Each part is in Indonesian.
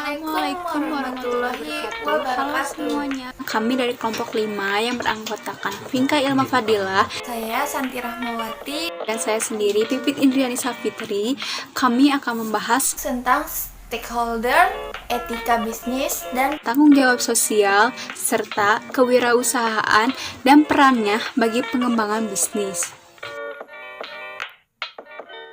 Assalamualaikum warahmatullahi wabarakatuh. Halo semuanya. Kami dari kelompok 5 yang beranggotakan Finka Ilma Fadilah. Saya Santi Rahmawati. Dan saya sendiri Pipit Indriani Safitri. Kami akan membahas tentang stakeholder, etika bisnis, dan tanggung jawab sosial, serta kewirausahaan dan perannya bagi pengembangan bisnis.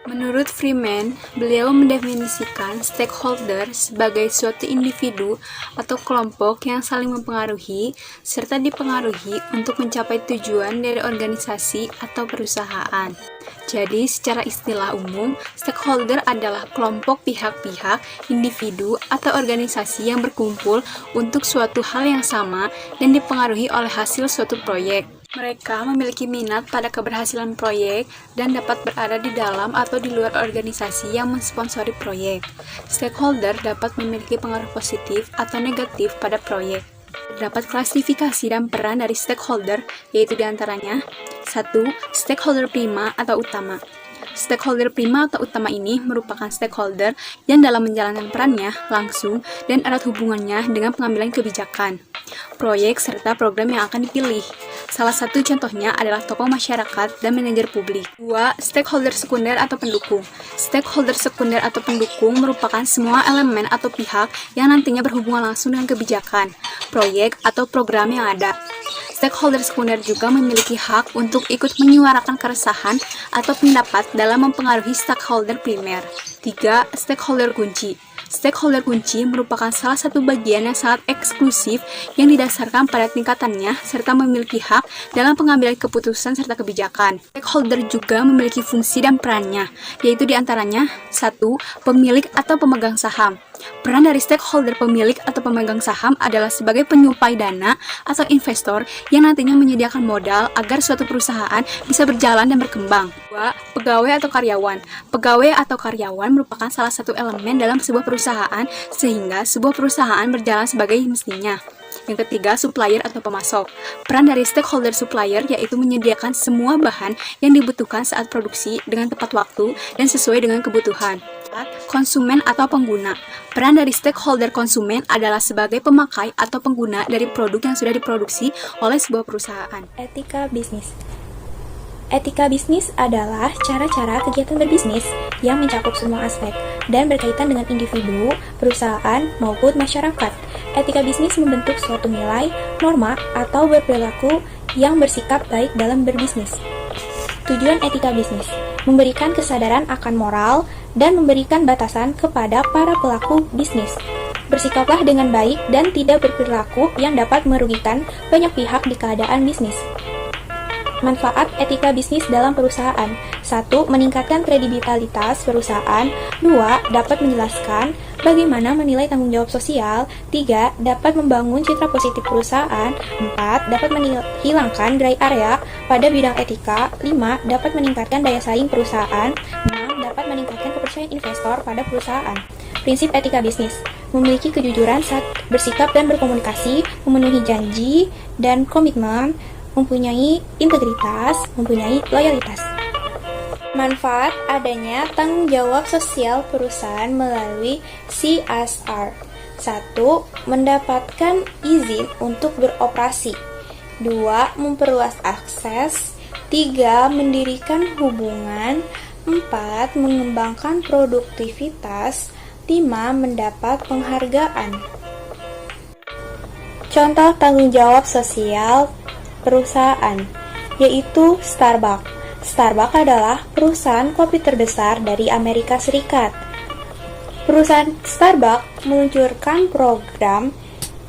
Menurut Freeman, beliau mendefinisikan stakeholder sebagai suatu individu atau kelompok yang saling mempengaruhi serta dipengaruhi untuk mencapai tujuan dari organisasi atau perusahaan. Jadi, secara istilah umum, stakeholder adalah kelompok pihak-pihak, individu, atau organisasi yang berkumpul untuk suatu hal yang sama dan dipengaruhi oleh hasil suatu proyek. Mereka memiliki minat pada keberhasilan proyek dan dapat berada di dalam atau di luar organisasi yang mensponsori proyek. Stakeholder dapat memiliki pengaruh positif atau negatif pada proyek. Terdapat klasifikasi dan peran dari stakeholder, yaitu diantaranya 1. Stakeholder prima atau utama. Stakeholder prima atau utama ini merupakan stakeholder yang dalam menjalankan perannya langsung dan erat hubungannya dengan pengambilan kebijakan, proyek, serta program yang akan dipilih. Salah satu contohnya adalah tokoh masyarakat dan manajer publik. 2. Stakeholder sekunder atau pendukung. Stakeholder sekunder atau pendukung merupakan semua elemen atau pihak yang nantinya berhubungan langsung dengan kebijakan, proyek, atau program yang ada. Stakeholder sekunder juga memiliki hak untuk ikut menyuarakan keresahan atau pendapat dalam mempengaruhi stakeholder primer. 3. Stakeholder kunci. Stakeholder kunci merupakan salah satu bagian yang sangat eksklusif yang didasarkan pada tingkatannya serta memiliki hak dalam pengambilan keputusan serta kebijakan. Stakeholder juga memiliki fungsi dan perannya, yaitu diantaranya 1. Pemilik atau pemegang saham. Peran dari stakeholder pemilik atau pemegang saham adalah sebagai penyuplai dana atau investor yang nantinya menyediakan modal agar suatu perusahaan bisa berjalan dan berkembang. 2. Pegawai atau karyawan. Pegawai atau karyawan merupakan salah satu elemen dalam sebuah perusahaan sehingga sebuah perusahaan berjalan sebagai mestinya. Yang ketiga, supplier atau pemasok. Peran dari stakeholder supplier yaitu menyediakan semua bahan yang dibutuhkan saat produksi dengan tepat waktu dan sesuai dengan kebutuhan. Konsumen atau pengguna. Peran dari stakeholder konsumen adalah sebagai pemakai atau pengguna dari produk yang sudah diproduksi oleh sebuah perusahaan. Etika bisnis. Etika bisnis adalah cara-cara kegiatan berbisnis yang mencakup semua aspek dan berkaitan dengan individu, perusahaan, maupun masyarakat. Etika bisnis membentuk suatu nilai, norma, atau berperilaku yang bersikap baik dalam berbisnis. Tujuan etika bisnis: memberikan kesadaran akan moral dan memberikan batasan kepada para pelaku bisnis. Bersikaplah dengan baik dan tidak berperilaku yang dapat merugikan banyak pihak di keadaan bisnis. Manfaat etika bisnis dalam perusahaan: 1. Meningkatkan kredibilitas perusahaan. 2. Dapat menjelaskan bagaimana menilai tanggung jawab sosial. 3. Dapat membangun citra positif perusahaan. 4. Dapat menghilangkan gray area pada bidang etika. 5. Dapat meningkatkan daya saing perusahaan. 6. Dapat meningkatkan kepercayaan investor pada perusahaan. Prinsip etika bisnis: memiliki kejujuran saat bersikap dan berkomunikasi, memenuhi janji dan komitmen, mempunyai integritas, mempunyai loyalitas. Manfaat adanya tanggung jawab sosial perusahaan melalui CSR. 1. Mendapatkan izin untuk beroperasi. 2. Memperluas akses. 3. Mendirikan hubungan. 4. Mengembangkan produktivitas. 5. Mendapat penghargaan. Contoh tanggung jawab sosial perusahaan, yaitu Starbucks. Starbucks adalah perusahaan kopi terbesar dari Amerika Serikat. Perusahaan Starbucks meluncurkan program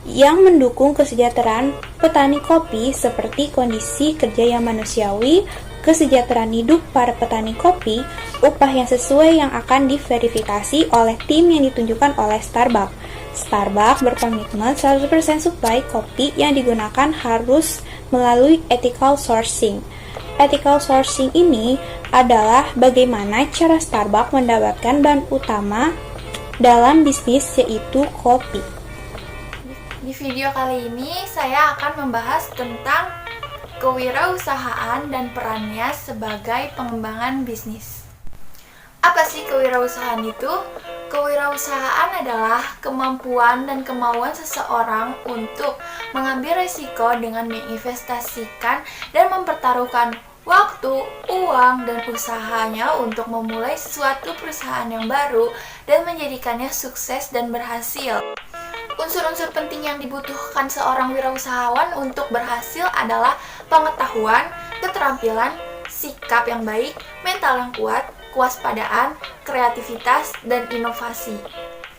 yang mendukung kesejahteraan petani kopi seperti kondisi kerja yang manusiawi, kesejahteraan hidup para petani kopi, upah yang sesuai yang akan diverifikasi oleh tim yang ditunjukkan oleh Starbucks. Starbucks berkomitmen 100% suplai kopi yang digunakan harus melalui ethical sourcing. Ethical sourcing ini adalah bagaimana cara Starbucks mendapatkan bahan utama dalam bisnis, yaitu kopi. Di video kali ini saya akan membahas tentang kewirausahaan dan perannya sebagai pengembangan bisnis. Apa sih kewirausahaan itu? Kewirausahaan adalah kemampuan dan kemauan seseorang untuk mengambil risiko dengan menginvestasikan dan mempertaruhkan waktu, uang, dan usahanya untuk memulai suatu perusahaan yang baru dan menjadikannya sukses dan berhasil. Unsur-unsur penting yang dibutuhkan seorang wirausahawan untuk berhasil adalah pengetahuan, keterampilan, sikap yang baik, mental yang kuat, kewaspadaan, kreativitas, dan inovasi.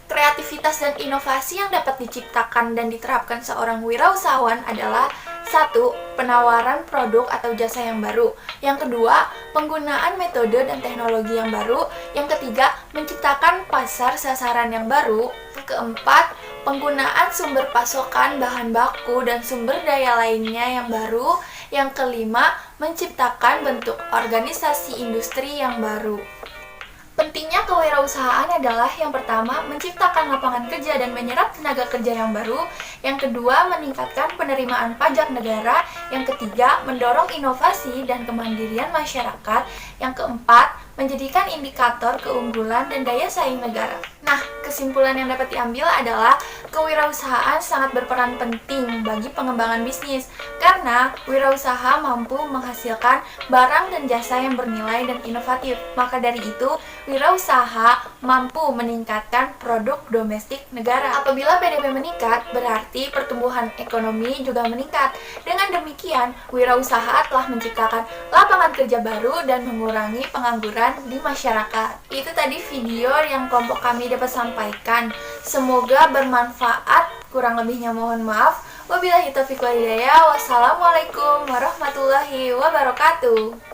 Kreativitas dan inovasi yang dapat diciptakan dan diterapkan seorang wirausahawan adalah: 1. Penawaran produk atau jasa yang baru. Yang kedua, penggunaan metode dan teknologi yang baru. Yang ketiga, menciptakan pasar sasaran yang baru. Keempat, penggunaan sumber pasokan bahan baku dan sumber daya lainnya yang baru. Yang kelima, menciptakan bentuk organisasi industri yang baru. Pentingnya kewirausahaan adalah: yang pertama, menciptakan lapangan kerja dan menyerap tenaga kerja yang baru. Yang kedua, meningkatkan penerimaan pajak negara. Yang ketiga, mendorong inovasi dan kemandirian masyarakat. Yang keempat, menjadikan indikator keunggulan dan daya saing negara. Nah, kesimpulan yang dapat diambil adalah kewirausahaan sangat berperan penting bagi pengembangan bisnis karena wirausaha mampu menghasilkan barang dan jasa yang bernilai dan inovatif. Maka dari itu, wirausaha mampu meningkatkan produk domestik negara. Apabila PDB meningkat, berarti pertumbuhan ekonomi juga meningkat. Dengan demikian, wirausaha telah menciptakan lapangan kerja baru dan mengurangi pengangguran di masyarakat. Itu tadi video yang kelompok kami dapat sampaikan. Semoga bermanfaat. Kurang lebihnya mohon maaf. Wabillahi taufiq wal hidayah. Wassalamualaikum warahmatullahi wabarakatuh.